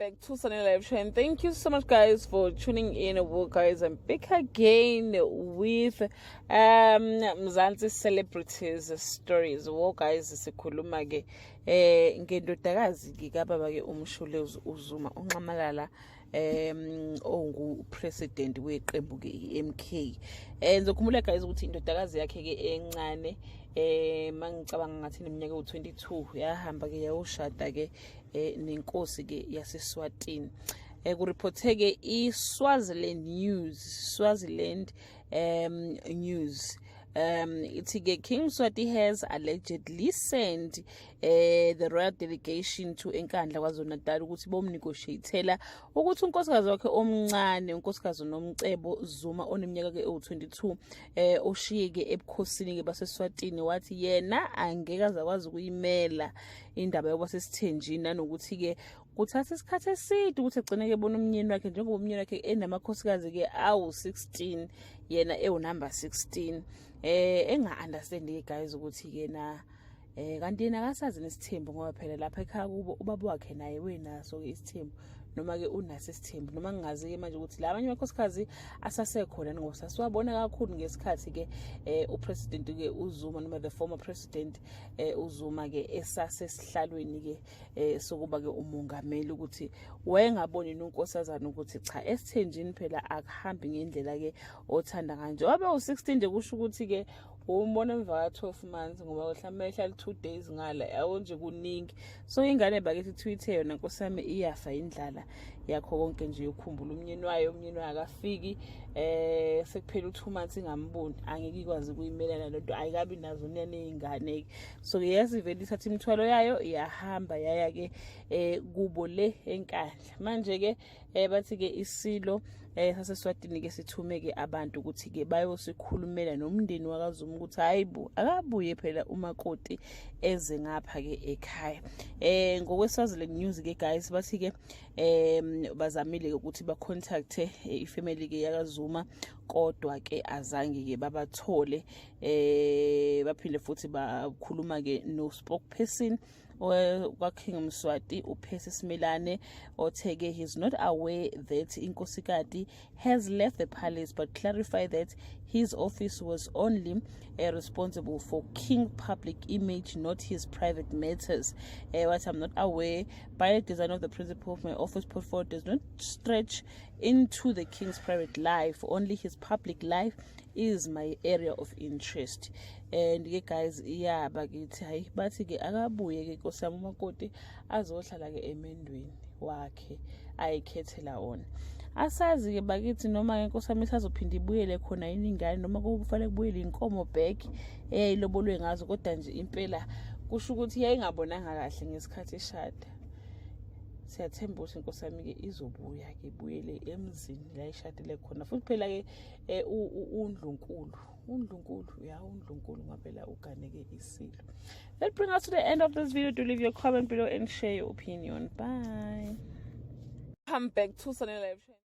Back to Sunny Live Show, and thank you so much, guys, for tuning in. Well, guys, I'm back again with Mzansi celebrities stories. Well, guys, sikhuluma ke ngendodakazi ke kababa ke uMshule uZuma uNxamalala ongu president weqembu ke iMK. Ngizokhumbula guys ukuthi indodakazi yakhe ke encane mangicabanga ngathi neminyaka u22 yahamba ke yayoshada ke nenkosi ke yaseSwatini. Kuripotheke iSwaziland News ithi ke King Mswati has allegedly sent the royal delegation to eNkandla KwaZulu-Natal ukuthi bomnegotiatela ukuthi unkosikazi wakhe omncane unkosikazi noMcebo Zuma oneminyaka ke u22 oshiye ke ebukhosini ke baseSwatini wathi yena angeke azakwazi ukuyimela indaba yokuba sesithenjini nanokuthi ke kuthatha isikhathi eside ukuthi egcine ke bona umnyeni wakhe njengoba umnyeni wakhe enamakhosikazi ke awu16 yena ewunumber 16 enga-understand ke guys ukuthi yena kanti yena akasazi nesithembu ngoba phela lapha ekhaya kubo ubaba wakhe naye wenaso ke isithembu noma ke unaso isithembu noma ngingazi ke manje ukuthi labanye amakhosikazi asasekhona ngoba sasiwabona kakhulu ngesikhathi ke upresident ke uZuma noma the former president uZuma ke esasesihlalweni ke sokuba ke umongameli ukuthi wayengaboni nonkosazana ukuthi cha esithenjini phela akuhambi ngendlela ke othanda kanje wabe u16 nje kusho ukuthi ke umbona emva ka12 months ngoba mhlawumbe ehlala 2 days ngala yawo nje kuningi so ingane bakithi Twitter yona nkosami iyafa indlala yakho konke nje ukukhumbula umnyeni wayo akafiki sekuphela u2 months ingamboni angeke ikwazi ukuyimelana lento ayikabi nazo nezingane so yazi vele ithatha imithwalo yayo iyahamba yaya ke kubo le eNkandla manje ke bathi ke isilo saseSwatini ke sithume ke abantu ukuthi ke bayosikhulumela nomndeni wakaZuma ukuthi hayibo akabuye phela umakoti eze ngapha ke ekhaya. Ngokweswaziland News ke guys bathi ke bazamile ukuthi ba contact ifamily ke yakaZuma kodwa ke azange ke babathole baphinde futhi bakhuluma ke no spokesperson King Mswati uPhesi Similane otheke he's not aware that inkosikazi has left the palace but clarify that his office was only responsible for King public image not his private matters. What I'm not aware by the design of the principle of my office portfolio does not stretch into the King's private life, only his public life is my area of interest. And ke guys yeah bakithi hayi bathi ke akabuye ke nkosami umakoti azohlala ke emendweni wakhe ayikhethela ona asazi ke bakithi noma ke nkosami isazophinda ibuyele khona yini ingane noma kufanele kubuyele inkomo back ilobolwe ngazo kodwa nje impela kusho ukuthi yayingabonanga kahle ngesikhathi eshada siyathemba ukuthi inkosami ke izobuya ke ibuyele emzini la ishadile khona futhi phela ke uNdlunkulu ngapela uganeke isilo. That brings us to the end of this video. Do leave your comment below and share your opinion. Bye. Come back to Sunny Live Show.